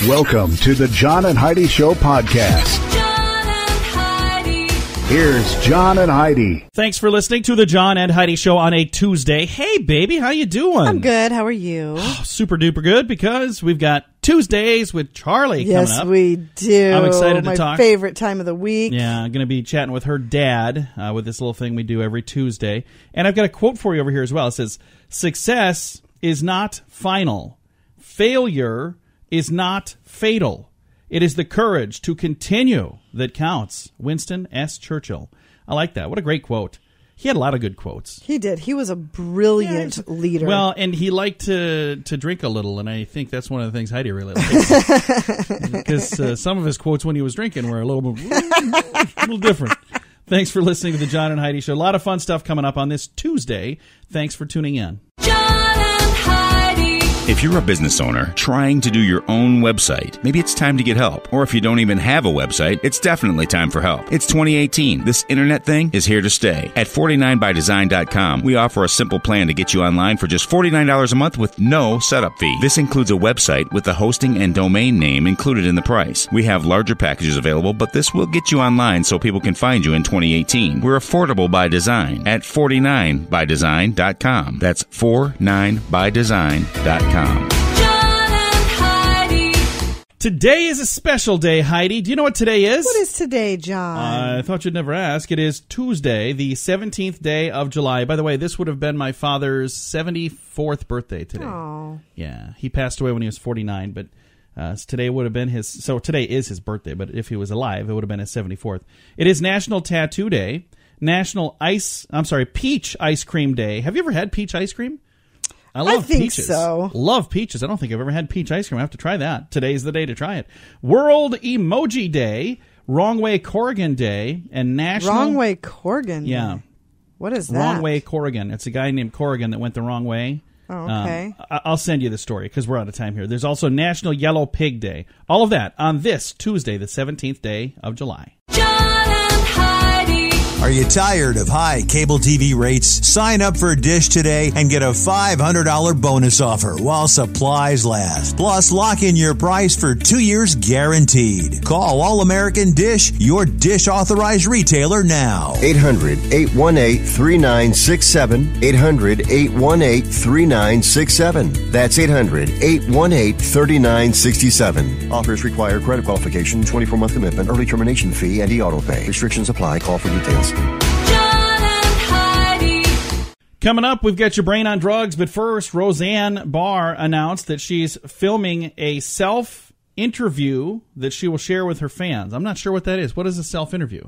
Welcome to the John and Heidi Show podcast. John and Heidi. Here's John and Heidi. Thanks for listening to the John and Heidi Show on a Tuesday. Hey, baby, how you doing? I'm good. How are you? Super duper good, because we've got Tuesdays with Charlie coming up. Yes, we do. I'm excited to talk. My favorite time of the week. Yeah, I'm going to be chatting with her dad with this little thing we do every Tuesday. And I've got a quote for you over here as well. It says, "Success is not final. Failure is not fatal. It is the courage to continue that counts." Winston S. Churchill. I like that. What a great quote. He had a lot of good quotes. He did. He was a brilliant leader. Well, and he liked to drink a little, and I think that's one of the things Heidi really likes. Because some of his quotes when he was drinking were a little different. Thanks for listening to the John and Heidi Show. A lot of fun stuff coming up on this Tuesday. Thanks for tuning in. John and Heidi. If you're a business owner trying to do your own website, maybe it's time to get help. Or if you don't even have a website, it's definitely time for help. It's 2018. This internet thing is here to stay. At 49bydesign.com, we offer a simple plan to get you online for just $49 a month with no setup fee. This includes a website with the hosting and domain name included in the price. We have larger packages available, but this will get you online so people can find you in 2018. We're affordable by design at 49bydesign.com. That's 49bydesign.com. John and Heidi. Today is a special day, Heidi. Do you know what today is? What is today, John? I thought you'd never ask. It is Tuesday, the 17th day of July. By the way, this would have been my father's 74th birthday today. Oh. Yeah, he passed away when he was 49, but today would have been his... So today is his birthday, but if he was alive, it would have been his 74th. It is National Tattoo Day, National Peach Ice Cream Day. Have you ever had peach ice cream? I think peaches. so. Love peaches. I don't think I've ever had peach ice cream. I have to try that. Today's the day to try it. World Emoji Day, Wrong Way Corrigan Day, and National... Wrong Way Corrigan. Yeah. What is that? Wrong Way Corrigan. It's a guy named Corrigan that went the wrong way. Oh, okay. I'll send you the story because we're out of time here. There's also National Yellow Pig Day. All of that on this Tuesday, the 17th day of July. John and Heidi. Are you tired of high cable TV rates? Sign up for Dish today and get a $500 bonus offer while supplies last. Plus, lock in your price for 2 years guaranteed. Call All-American Dish, your Dish authorized retailer now. 800-818-3967. 800-818-3967. That's 800-818-3967. Offers require credit qualification, 24-month commitment, early termination fee, and e-auto pay. Restrictions apply. Call for details. John and Heidi. Coming up, we've got your brain on drugs, but first, Roseanne Barr announced that she's filming a self-interview that she will share with her fans. I'm not sure what that is. What is a self-interview?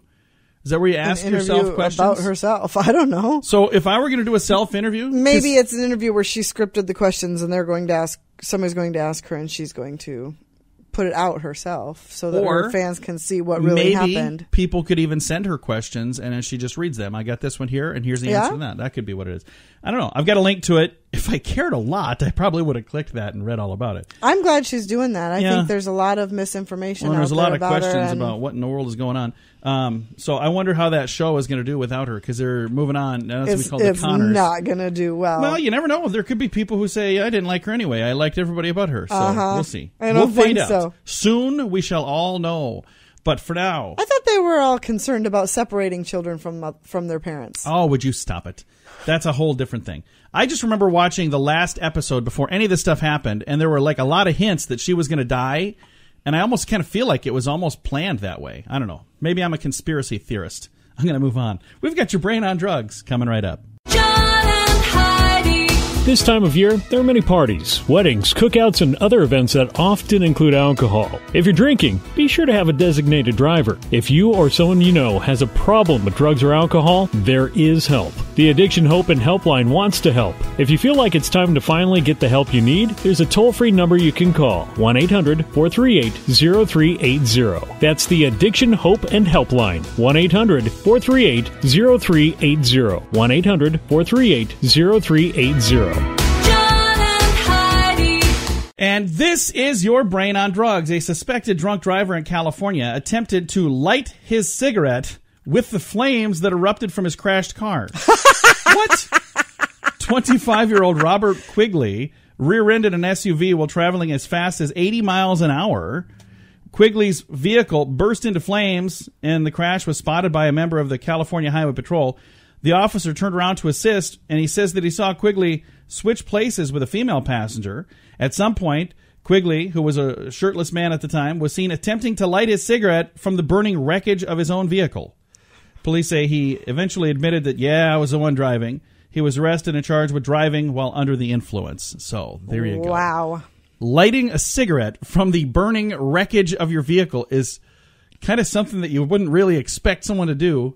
Is that where you ask yourself questions? About herself. I don't know. So if I were going to do a self-interview? Maybe it's an interview where she scripted the questions and somebody's going to ask her and she's going to put it out herself so that her fans can see what really happened. Maybe people could even send her questions and then she just reads them. I got this one here and here's the answer to that. That could be what it is. I don't know. I've got a link to it. If I cared a lot, I probably would have clicked that and read all about it. I'm glad she's doing that. I think there's a lot of misinformation out there. There's a lot of about questions about what in the world is going on. So I wonder how that show is going to do without her because they're moving on. That's what we call the Connors. It's not going to do well. Well, you never know. There could be people who say, I didn't like her anyway. I liked everybody about her. So we'll see. We'll find out. So. Soon we shall all know. But for now... I thought they were all concerned about separating children from their parents. Oh, would you stop it? That's a whole different thing. I just remember watching the last episode before any of this stuff happened, and there were like a lot of hints that she was going to die, and I almost kind of feel like it was almost planned that way. I don't know. Maybe I'm a conspiracy theorist. I'm going to move on. We've got your brain on drugs coming right up. John and Heidi. This time of year, there are many parties, weddings, cookouts, and other events that often include alcohol. If you're drinking, be sure to have a designated driver. If you or someone you know has a problem with drugs or alcohol, there is help. The Addiction Hope and Helpline wants to help. If you feel like it's time to finally get the help you need, there's a toll-free number you can call, 1-800-438-0380. That's the Addiction Hope and Helpline, 1-800-438-0380, 1-800-438-0380. And this is your brain on drugs. A suspected drunk driver in California attempted to light his cigarette with the flames that erupted from his crashed car. What? 25-year-old Robert Quigley rear-ended an SUV while traveling as fast as 80 miles an hour. Quigley's vehicle burst into flames, and the crash was spotted by a member of the California Highway Patrol. The officer turned around to assist, and he says that he saw Quigley switch places with a female passenger. At some point, Quigley, who was a shirtless man at the time, was seen attempting to light his cigarette from the burning wreckage of his own vehicle. Police say he eventually admitted that, I was the one driving. He was arrested and charged with driving while under the influence. So, there you go. Wow. Lighting a cigarette from the burning wreckage of your vehicle is kind of something that you wouldn't really expect someone to do,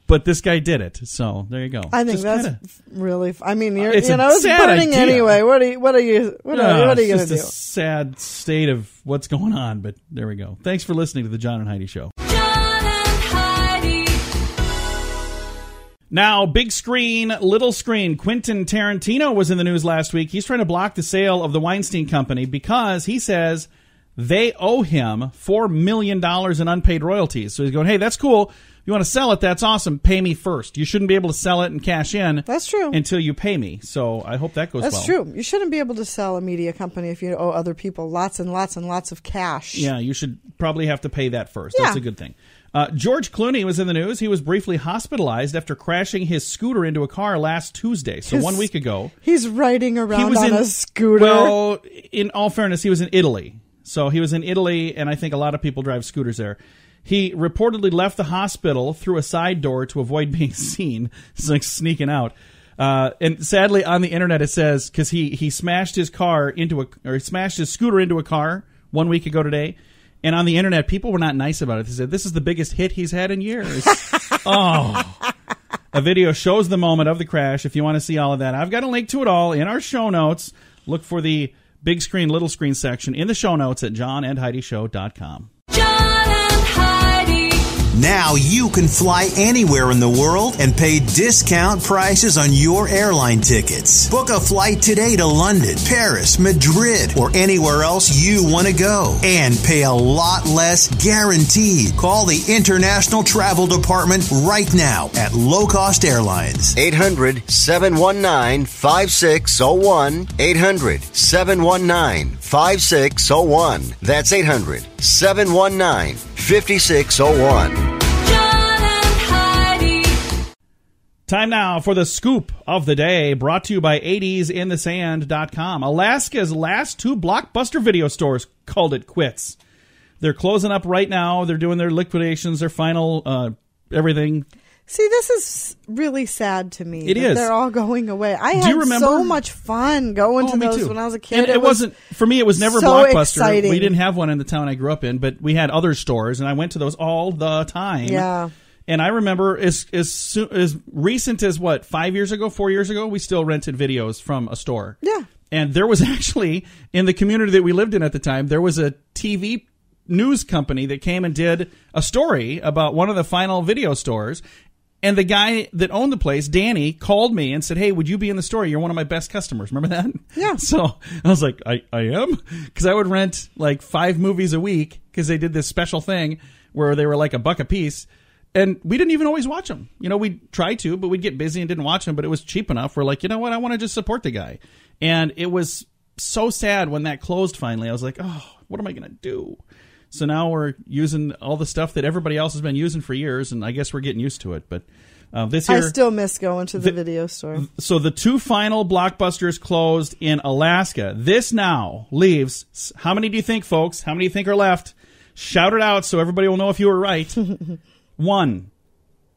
but this guy did it. So there you go. I think that's really. I mean, it's it's burning idea. Anyway. What are you going to do? It's just a sad state of what's going on. But there we go. Thanks for listening to the John and Heidi Show. John and Heidi. Now, big screen, little screen. Quentin Tarantino was in the news last week. He's trying to block the sale of the Weinstein Company because he says they owe him $4 million in unpaid royalties. So he's going, hey, that's cool. You want to sell it? That's awesome. Pay me first. You shouldn't be able to sell it and cash in. That's true. Until you pay me. So I hope that goes well. That's true. You shouldn't be able to sell a media company if you owe other people lots and lots and lots of cash. Yeah, you should probably have to pay that first. Yeah. That's a good thing. George Clooney was in the news. He was briefly hospitalized after crashing his scooter into a car last Tuesday. So 1 week ago. He's riding around on a scooter. Well, in all fairness, he was in Italy. So he was in Italy, and I think a lot of people drive scooters there. He reportedly left the hospital through a side door to avoid being seen. It's like sneaking out. And sadly, on the internet, it says because he smashed his smashed his scooter into a car 1 week ago today. And on the internet, people were not nice about it. They said this is the biggest hit he's had in years. Oh. A video shows the moment of the crash. If you want to see all of that, I've got a link to it all in our show notes. Look for the big screen, little screen section in the show notes at johnandheidishow.com. John and Heidi. Now you can fly anywhere in the world and pay discount prices on your airline tickets. Book a flight today to London, Paris, Madrid, or anywhere else you want to go. And pay a lot less guaranteed. Call the International Travel Department right now at Low Cost Airlines. 800-719-5601. 800-719-5601. That's 800-719-5601. Time now for the scoop of the day, brought to you by 80sinthesand.com. Alaska's last two Blockbuster video stores called it quits. They're closing up right now. They're doing their liquidations, their final everything. See, this is really sad to me. It is. They're all going away. I had so much fun going to those when I was a kid. And it wasn't, for me, it was never so Blockbuster. Exciting. We didn't have one in the town I grew up in, but we had other stores, and I went to those all the time. Yeah. And I remember as recent as, 4 years ago, we still rented videos from a store. Yeah. And there was actually, in the community that we lived in at the time, there was a TV news company that came and did a story about one of the final video stores. And the guy that owned the place, Danny, called me and said, hey, would you be in the store? You're one of my best customers. Remember that? Yeah. So I was like, I am? Because I would rent like 5 movies a week because they did this special thing where they were like $1 a piece. And we didn't even always watch them. You know, we'd try to, but we'd get busy and didn't watch them. But it was cheap enough. We're like, you know what? I want to just support the guy. And it was so sad when that closed finally. I was like, oh, what am I going to do? So now we're using all the stuff that everybody else has been using for years, and I guess we're getting used to it. But this year, I still miss going to the video store. So the 2 final Blockbusters closed in Alaska. This now leaves, how many do you think, folks? How many do you think are left? Shout it out so everybody will know if you were right. 1.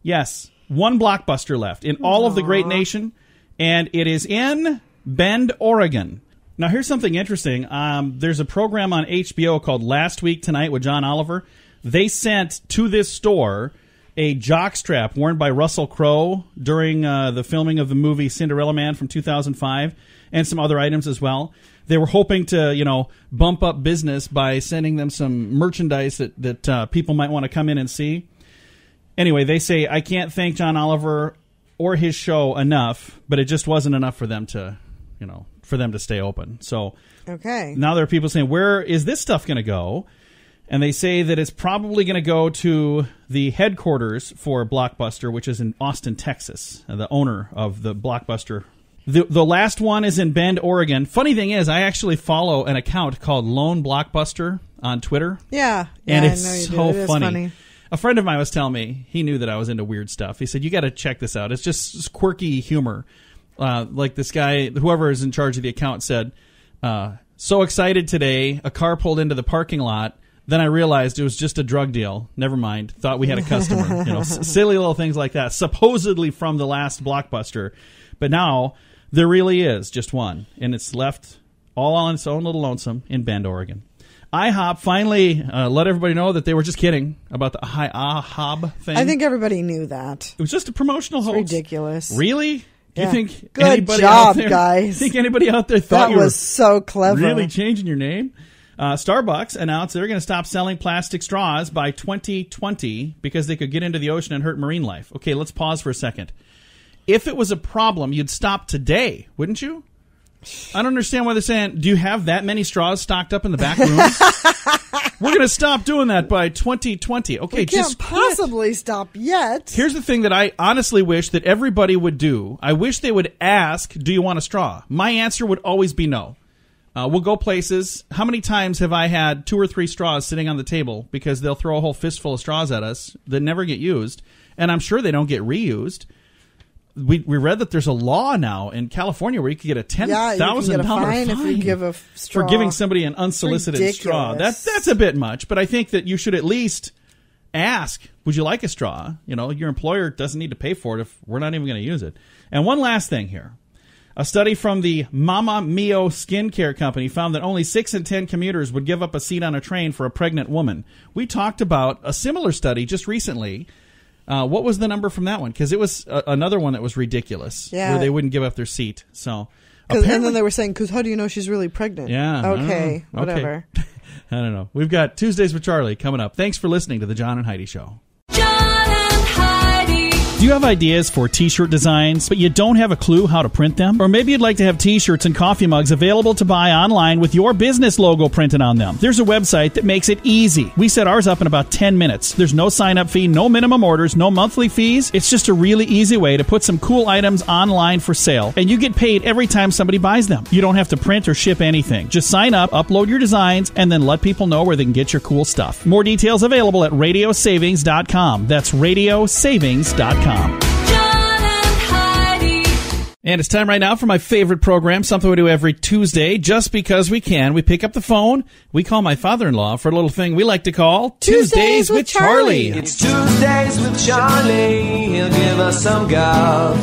Yes, 1 Blockbuster left in all of the great nation, and it is in Bend, Oregon. Now, here's something interesting. There's a program on HBO called Last Week Tonight with John Oliver. They sent to this store a jockstrap worn by Russell Crowe during the filming of the movie Cinderella Man from 2005, and some other items as well. They were hoping to, bump up business by sending them some merchandise that people might want to come in and see. Anyway, they say, I can't thank John Oliver or his show enough, but it just wasn't enough for them to, stay open. So okay. Now there are people saying, where is this stuff going to go? And they say that it's probably going to go to the headquarters for Blockbuster, which is in Austin, Texas. The owner of the Blockbuster The last one is in Bend, Oregon. Funny thing is, I actually follow an account called Lone Blockbuster on Twitter. Yeah. And I it's know you do. so It is funny. A friend of mine was telling me, he knew that I was into weird stuff. He said, you got to check this out. It's just quirky humor. Like this guy, whoever is in charge of the account said, so excited today, a car pulled into the parking lot. Then I realized it was just a drug deal. Never mind. Thought we had a customer. You know, silly little things like that, supposedly from the last Blockbuster. But now there really is just one, and it's left all on its own little lonesome in Bend, Oregon. IHOP finally let everybody know that they were just kidding about the IHOB thing. I think everybody knew that. It was just a promotional hoax. Ridiculous. Really? Do you Yeah. think Good anybody job, out there, guys. Think anybody out there thought That you were was so clever. really changing your name? Starbucks announced they're going to stop selling plastic straws by 2020 because they could get into the ocean and hurt marine life. Okay, let's pause for a second. If it was a problem, you'd stop today, wouldn't you? I don't understand why they're saying, do you have that many straws stocked up in the back rooms? We're going to stop doing that by 2020. Okay, We can't just quit. possibly stop yet. Here's the thing that I honestly wish that everybody would do. I wish they would ask, do you want a straw? My answer would always be no. We'll go places. How many times have I had 2 or 3 straws sitting on the table because they'll throw a whole fistful of straws at us that never get used, and I'm sure they don't get reused. We read that there's a law now in California where you can get a $10,000 fine if you give a straw. for giving somebody an unsolicited straw. That's a bit much, but I think that you should at least ask, would you like a straw? You know, your employer doesn't need to pay for it if we're not even going to use it. And one last thing here. A study from the Mama Mio skincare company found that only 6 in 10 commuters would give up a seat on a train for a pregnant woman. We talked about a similar study just recently. What was the number from that one? Because it was another one that was ridiculous, where they wouldn't give up their seat. So, and then they were saying, because how do you know she's really pregnant? Yeah. Okay, whatever. Okay. I don't know. We've got Tuesdays with Charlie coming up. Thanks for listening to the John and Heidi Show. John and Heidi. Do you have ideas for t-shirt designs, but you don't have a clue how to print them? Or maybe you'd like to have t-shirts and coffee mugs available to buy online with your business logo printed on them. There's a website that makes it easy. We set ours up in about 10 minutes. There's no sign-up fee, no minimum orders, no monthly fees. It's just a really easy way to put some cool items online for sale, and you get paid every time somebody buys them. You don't have to print or ship anything. Just sign up, upload your designs, and then let people know where they can get your cool stuff. More details available at radiosavings.com. That's radiosavings.com. John and Heidi. And it's time right now for my favorite program, something we do every Tuesday, just because we can. We pick up the phone, we call my father-in-law for a little thing we like to call Tuesdays with Charlie. It's Tuesdays with Charlie. He'll give us some guff.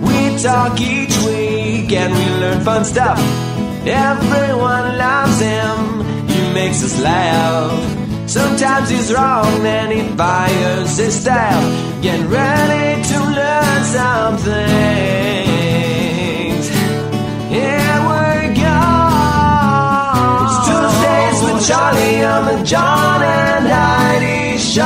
We talk each week and we learn fun stuff. Everyone loves him. He makes us laugh. Sometimes he's wrong, then he fires his staff. Get ready to learn some things. Here we go. It's Tuesdays with Charlie on the John and Heidi Show.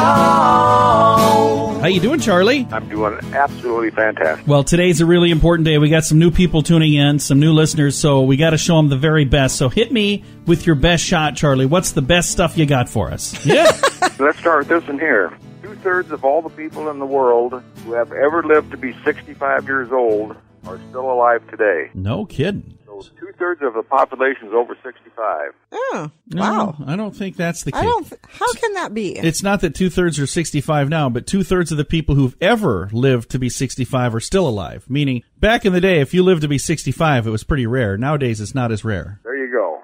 How you doing, Charlie? I'm doing absolutely fantastic. Well, today's a really important day. We got some new people tuning in, some new listeners, so we got to show them the very best. So hit me with your best shot, Charlie. What's the best stuff you got for us? Yeah. Let's start with this one here. 2/3 of all the people in the world who have ever lived to be 65 years old are still alive today. No kidding. So 2/3 of the population is over 65. Oh, wow. No, I don't think that's the case. How can that be? It's not that 2/3 are 65 now, but 2/3 of the people who've ever lived to be 65 are still alive. Meaning, back in the day, if you lived to be 65, it was pretty rare. Nowadays, it's not as rare. There you go.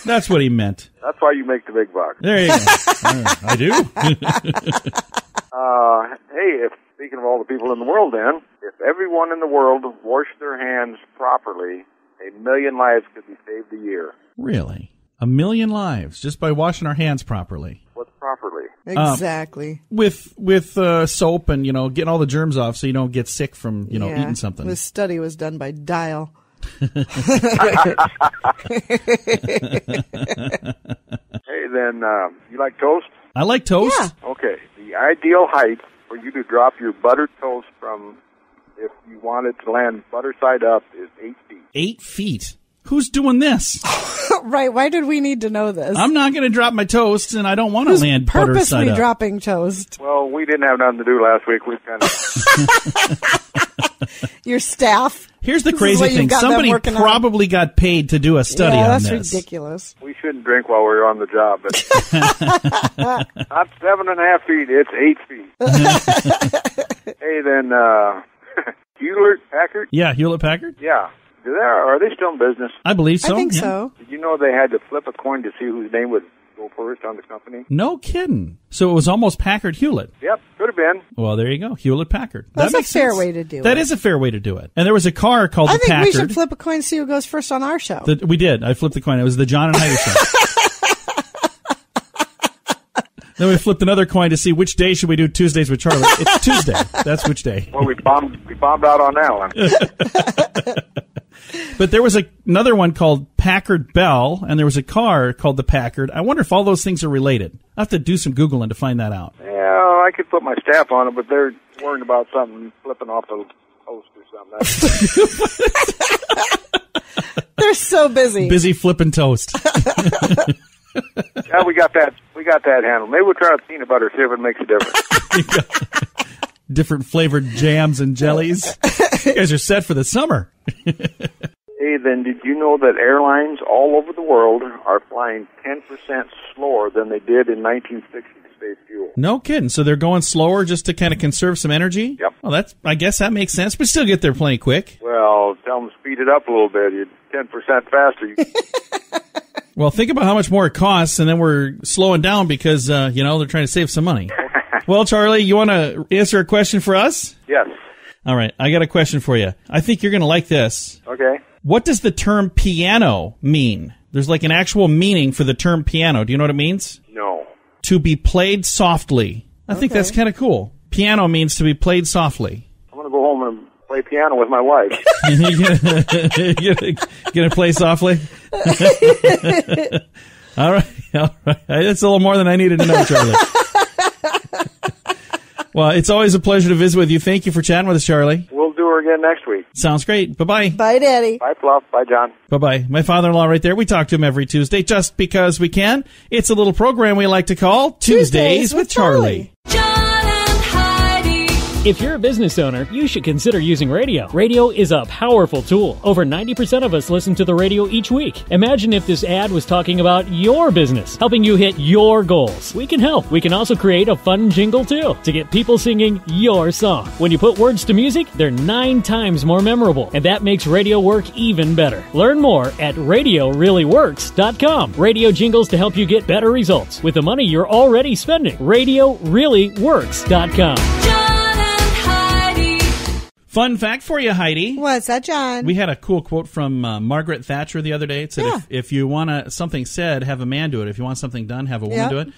That's what he meant. That's why you make the big bucks. There you go. I do. Hey, speaking of all the people in the world then, if everyone in the world washed their hands properly, 1 million lives could be saved a year. Really? 1 million lives just by washing our hands properly. What's properly? Exactly. With soap and, getting all the germs off so you don't get sick from, eating something. This study was done by Dial. Hey, then, you like toast? I like toast. Yeah. Okay. The ideal height for you to drop your buttered toast from, if you want it to land butter side up, is 8 feet. 8 feet? Who's doing this? Right. Why did we need to know this? I'm not going to drop my toast, and I don't want to land butter side purposely up. dropping toast? Well, we didn't have nothing to do last week. We kind of... Your staff. Here's the This is crazy what you've thing. got them Somebody working on. probably got paid to do a study Yeah, on that's this. ridiculous. We shouldn't drink while we're on the job. But not 7.5 feet, it's 8 feet. Hey, then, Hewlett-Packard? Yeah, Hewlett-Packard? Yeah. Are they still in business? I believe so. I think yeah. so. Did you know they had to flip a coin to see whose name would go first on the company? No kidding. So it was almost Packard-Hewlett. Yep, could have been. Well, there you go. Hewlett-Packard. That's that a makes fair sense. way to do That it. is a fair way to do it. And there was a car called I the think Packard. we should flip a coin and see who goes first on our show. We did. I flipped the coin. It was the John and Heidi show. Then we flipped another coin to see which day should we do Tuesdays with Charlie. It's Tuesday. That's which day. Well, we bombed out on that one. But there was another one called Packard Bell, and there was a car called the Packard. I wonder if all those things are related. I'll have to do some Googling to find that out. Yeah, I could put my staff on it, but they're worrying about something flipping off the post or something. They're so busy. Busy flipping toast. Yeah, we got that handled. Maybe we'll try a peanut butter, see if it makes a difference. Different flavored jams and jellies. You guys are set for the summer. Hey, then did you know that airlines all over the world are flying 10% slower than they did in 1960 to save fuel? No kidding. So they're going slower just to kind of conserve some energy? Yep. Well, I guess that makes sense, but still get there plenty quick. Well, tell them to speed it up a little bit. You're 10% faster. Well, think about how much more it costs, and then we're slowing down because, they're trying to save some money. Well, Charlie, you want to answer a question for us? Yes. All right, I got a question for you. I think you're going to like this. Okay. What does the term piano mean? There's like an actual meaning for the term piano. Do you know what it means? No. To be played softly. I think that's kind of cool. Piano means to be played softly. I'm going to go home and play piano with my wife. You gonna play softly? All right. That's a little more than I needed to know, Charlie. Well, it's always a pleasure to visit with you. Thank you for chatting with us, Charlie. We'll do her again next week. Sounds great. Bye-bye. Bye, Daddy. Bye, Fluff. Bye, John. Bye-bye. My father-in-law right there. We talk to him every Tuesday just because we can. It's a little program we like to call Tuesdays with Charlie. John and Heidi. If you're a business owner, you should consider using radio. Radio is a powerful tool. Over 90% of us listen to the radio each week. Imagine if this ad was talking about your business, helping you hit your goals. We can help. We can also create a fun jingle, too, to get people singing your song. When you put words to music, they're 9 times more memorable, and that makes radio work even better. Learn more at RadioReallyWorks.com. Radio jingles to help you get better results with the money you're already spending. RadioReallyWorks.com. Fun fact for you, Heidi. What's that, John? We had a cool quote from Margaret Thatcher the other day. It said, if you want something said, have a man do it. If you want something done, have a woman do it.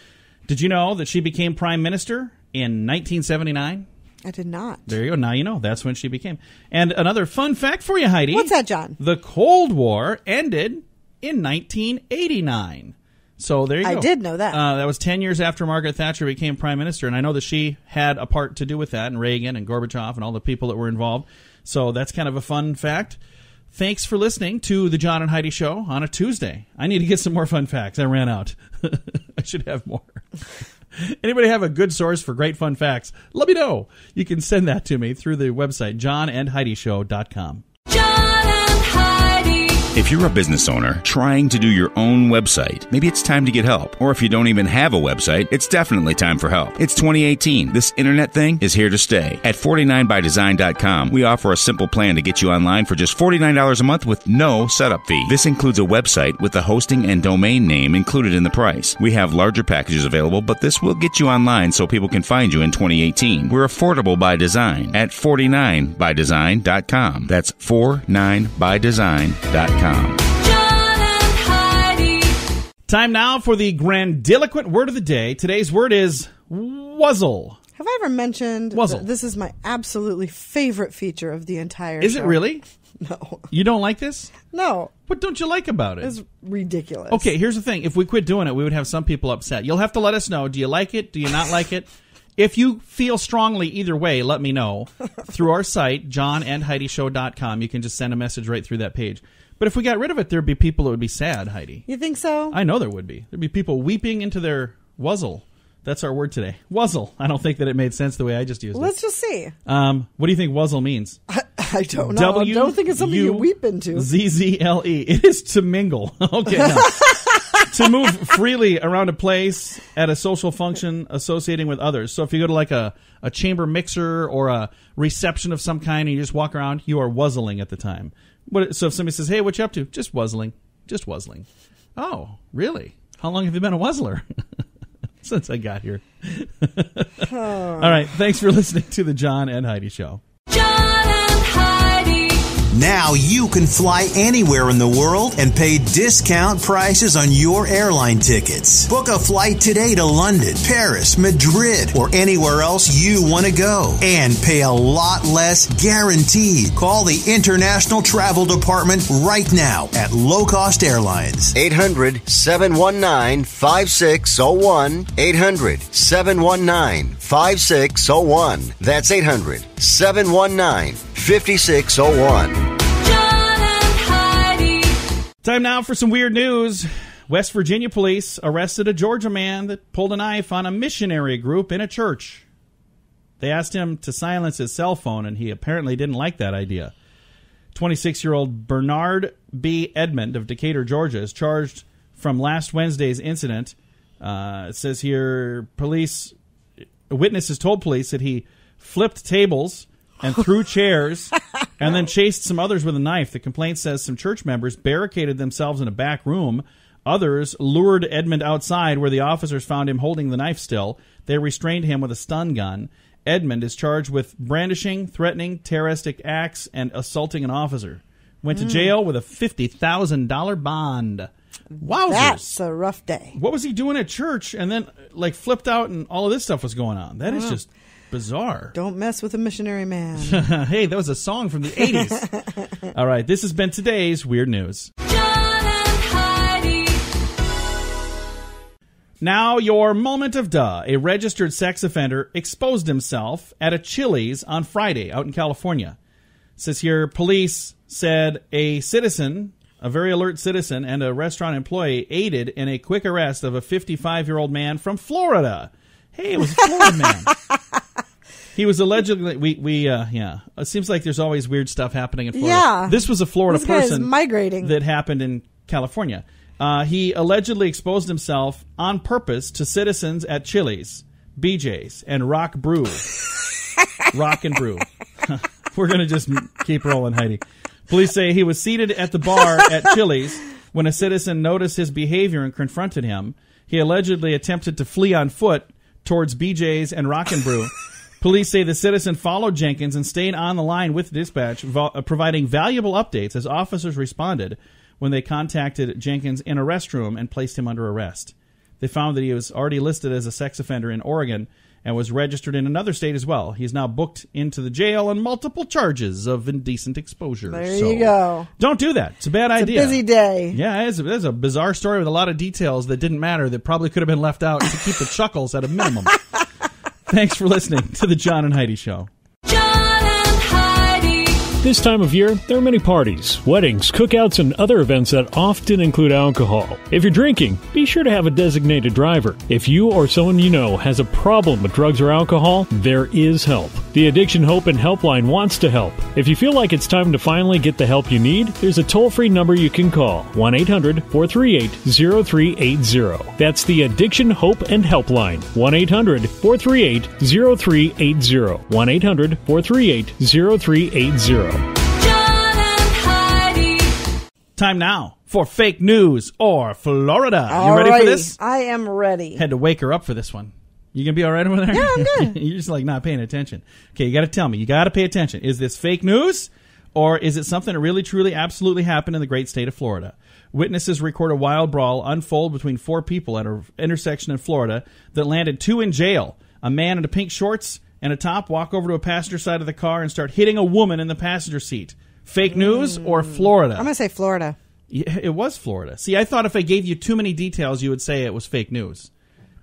Did you know that she became prime minister in 1979? I did not. There you go. Now you know. That's when she became. And another fun fact for you, Heidi. What's that, John? The Cold War ended in 1989. So there you go. I did know that. That was 10 years after Margaret Thatcher became prime minister, and I know that she had a part to do with that, and Reagan and Gorbachev and all the people that were involved. So that's kind of a fun fact. Thanks for listening to the John and Heidi Show on a Tuesday. I need to get some more fun facts. I ran out. I should have more. Anybody have a good source for great fun facts? Let me know. You can send that to me through the website, johnandheidishow.com. If you're a business owner trying to do your own website, maybe it's time to get help. Or if you don't even have a website, it's definitely time for help. It's 2018. This internet thing is here to stay. At 49bydesign.com, we offer a simple plan to get you online for just $49 a month with no setup fee. This includes a website with the hosting and domain name included in the price. We have larger packages available, but this will get you online so people can find you in 2018. We're affordable by design at 49bydesign.com. That's 49bydesign.com. Time now for the grandiloquent word of the day. Today's word is wuzzle. Have I ever mentioned Wuzzle. that this is my absolutely favorite feature of the entire Is show? it really? No. You don't like this? No. What don't you like about it? It's ridiculous. Okay, here's the thing. If we quit doing it, we would have some people upset. You'll have to let us know. Do you like it? Do you not like it? If you feel strongly either way, let me know through our site, johnandheidishow.com. You can just send a message right through that page. But if we got rid of it, there'd be people that would be sad, Heidi. You think so? I know there would be. There'd be people weeping into their wuzzle. That's our word today. Wuzzle. I don't think that it made sense the way I just used it. Let's just see. What do you think wuzzle means? I don't know. I don't think it's something you weep into. ZZLE. It is to mingle. Okay. No. To move freely around a place at a social function associating with others. So if you go to like a chamber mixer or a reception of some kind and you just walk around, you are wuzzling at the time. So if somebody says, hey, what you up to? Just wuzzling. Just wuzzling. Oh, really? How long have you been a wuzzler? Since I got here. All right. Thanks for listening to the John and Heidi Show. John and Heidi. Now you can fly anywhere in the world and pay discount prices on your airline tickets. Book a flight today to London, Paris, Madrid, or anywhere else you want to go. And pay a lot less guaranteed. Call the International Travel Department right now at Low Cost Airlines. 800-719-5601. 800-719-5601. That's 800-719-5601. Time now for some weird news. West Virginia police arrested a Georgia man that pulled a knife on a missionary group in a church. They asked him to silence his cell phone, and he apparently didn't like that idea. 26-year-old Bernard B. Edmond of Decatur, Georgia, is charged from last Wednesday's incident. It says here, witnesses told police that he flipped tables and threw chairs and then chased some others with a knife. The complaint says some church members barricaded themselves in a back room. Others lured Edmund outside where the officers found him holding the knife still. They restrained him with a stun gun. Edmund is charged with brandishing, threatening, terroristic acts, and assaulting an officer. Went to jail with a $50,000 bond. Wowzers. That's a rough day. What was he doing at church and then flipped out and all of this stuff was going on? That is just bizarre. Don't mess with a missionary man. Hey, that was a song from the 80s. All right, this has been today's Weird News. John and Heidi. Now, your moment of duh. A registered sex offender exposed himself at a Chili's on Friday out in California. It says here, police said a citizen, a very alert citizen, and a restaurant employee aided in a quick arrest of a 55-year-old man from Florida. Hey, it was a Florida man. He was allegedly, it seems like there's always weird stuff happening in Florida. Yeah. This was a Florida person migrating that happened in California. He allegedly exposed himself on purpose to citizens at Chili's, BJ's, and Rock Brew. Rock and Brew. We're going to just keep rolling, Heidi. Police say he was seated at the bar at Chili's when a citizen noticed his behavior and confronted him. He allegedly attempted to flee on foot towards BJ's and Rock and Brew. Police say the citizen followed Jenkins and stayed on the line with dispatch, providing valuable updates as officers responded when they contacted Jenkins in a restroom and placed him under arrest. They found that he was already listed as a sex offender in Oregon and was registered in another state as well. He's now booked into the jail on multiple charges of indecent exposure. There you go. Don't do that. It's a bad idea. It's a busy day. Yeah, it's a bizarre story with a lot of details that didn't matter that probably could have been left out to keep the chuckles at a minimum. Thanks for listening to the John and Heidi Show. John and Heidi. This time of year, there are many parties, weddings, cookouts, and other events that often include alcohol. If you're drinking, be sure to have a designated driver. If you or someone you know has a problem with drugs or alcohol, there is help. The Addiction Hope and Helpline wants to help. If you feel like it's time to finally get the help you need, there's a toll-free number you can call, 1-800-438-0380. That's the Addiction Hope and Helpline, 1-800-438-0380, 1-800-438-0380. Time now for fake news or Florida. You ready for this? I am ready. Had to wake her up for this one. You gonna be all right over there? Yeah, I'm good. You're just not paying attention. Okay, you got to tell me. You got to pay attention. Is this fake news, or is it something that really, truly, absolutely happened in the great state of Florida? Witnesses record a wild brawl unfold between four people at an intersection in Florida that landed two in jail. A man in a pink shorts and a top walk over to a passenger side of the car and start hitting a woman in the passenger seat. Fake news or Florida? I'm gonna say Florida. Yeah, it was Florida. See, I thought if I gave you too many details, you would say it was fake news.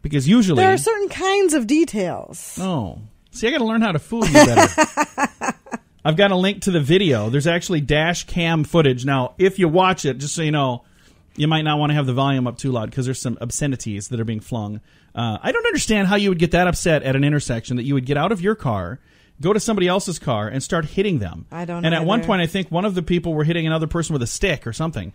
Because usually... there are certain kinds of details. Oh. See, I got to learn how to fool you better. I've got a link to the video. There's actually dash cam footage. Now, if you watch it, just so you know, you might not want to have the volume up too loud because there's some obscenities that are being flung. I don't understand how you would get that upset at an intersection that you would get out of your car, go to somebody else's car and start hitting them. I don't know. And at one point, I think one of the people were hitting another person with a stick or something.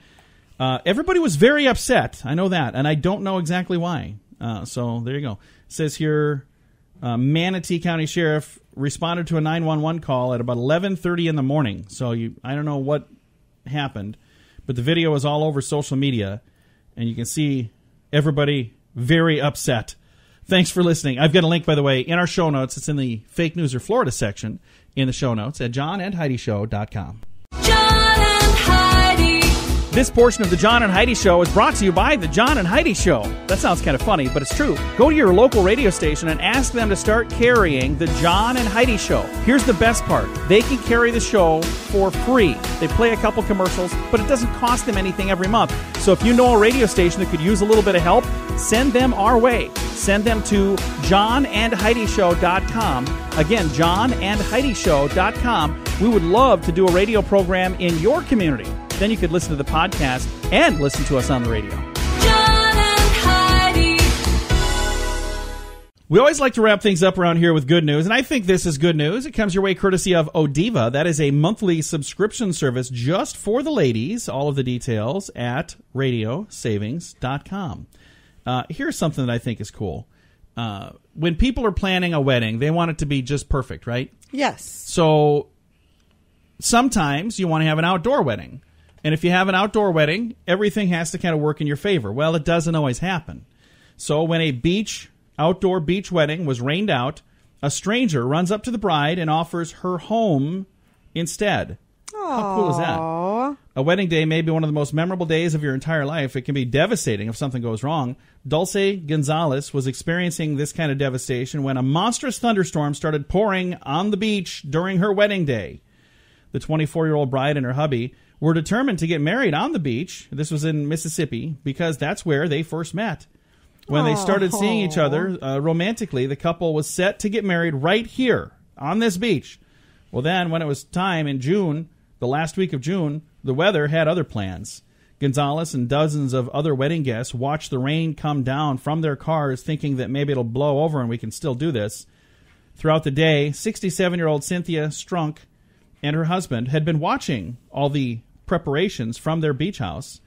Everybody was very upset. I know that, and I don't know exactly why. So there you go. It says here, Manatee County Sheriff responded to a 911 call at about 11:30 in the morning. So I don't know what happened, but the video is all over social media, and you can see everybody very upset. Thanks for listening. I've got a link, by the way, in our show notes. It's in the Fake News or Florida section in the show notes at johnandheidishow.com. John and Heidi. This portion of the John and Heidi Show is brought to you by the John and Heidi Show. That sounds kind of funny, but it's true. Go to your local radio station and ask them to start carrying the John and Heidi Show. Here's the best part. They can carry the show for free. They play a couple commercials, but it doesn't cost them anything every month. So if you know a radio station that could use a little bit of help, send them our way. Send them to johnandheidishow.com. Again, johnandheidishow.com. We would love to do a radio program in your community. Then you could listen to the podcast and listen to us on the radio. John and Heidi. We always like to wrap things up around here with good news, and I think this is good news. It comes your way courtesy of Odiva. That is a monthly subscription service just for the ladies. All of the details at radiosavings.com. Here's something that I think is cool. When people are planning a wedding, they want it to be just perfect, right? Yes. So sometimes you want to have an outdoor wedding. And if you have an outdoor wedding, everything has to kind of work in your favor. Well, it doesn't always happen. So when a outdoor beach wedding was rained out, a stranger runs up to the bride and offers her home instead. Aww. How cool is that? A wedding day may be one of the most memorable days of your entire life. It can be devastating if something goes wrong. Dulce Gonzalez was experiencing this kind of devastation when a monstrous thunderstorm started pouring on the beach during her wedding day. The 24-year-old bride and her hubby were determined to get married on the beach. This was in Mississippi because that's where they first met. When they started seeing each other romantically, the couple was set to get married right here on this beach. Well, then when it was time in June, the last week of June, the weather had other plans. Gonzalez and dozens of other wedding guests watched the rain come down from their cars, thinking that maybe it'll blow over and we can still do this. Throughout the day, 67-year-old Cynthia Strunk and her husband had been watching all the preparations from their beach house.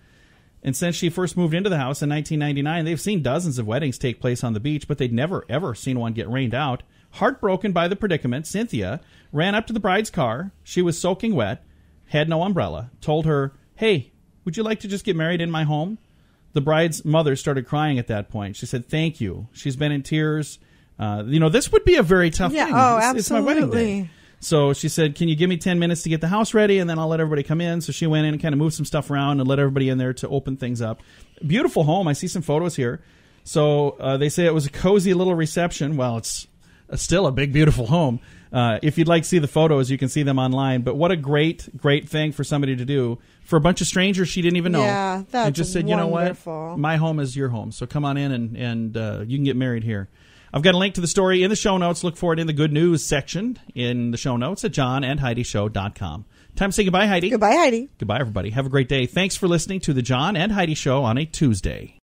And since she first moved into the house in 1999, they've seen dozens of weddings take place on the beach, but they'd never, ever seen one get rained out. Heartbroken by the predicament, Cynthia ran up to the bride's car. She was soaking wet, had no umbrella, told her, "Hey, would you like to just get married in my home?" The bride's mother started crying at that point. She said, "Thank you." She's been in tears. This would be a very tough thing. Absolutely. It's my wedding day. So she said, "Can you give me 10 minutes to get the house ready, and then I'll let everybody come in?" So she went in and kind of moved some stuff around and let everybody in there to open things up. Beautiful home. I see some photos here. So they say it was a cozy little reception. Well, it's still a big, beautiful home. If you'd like to see the photos, you can see them online. But what a great, great thing for somebody to do. For a bunch of strangers she didn't even know. Yeah, that's and just said, wonderful. "You know what? My home is your home. So come on in and you can get married here." I've got a link to the story in the show notes. Look for it in the good news section in the show notes at johnandheidishow.com. Time to say goodbye, Heidi. Goodbye, Heidi. Goodbye, everybody. Have a great day. Thanks for listening to the John and Heidi Show on a Tuesday.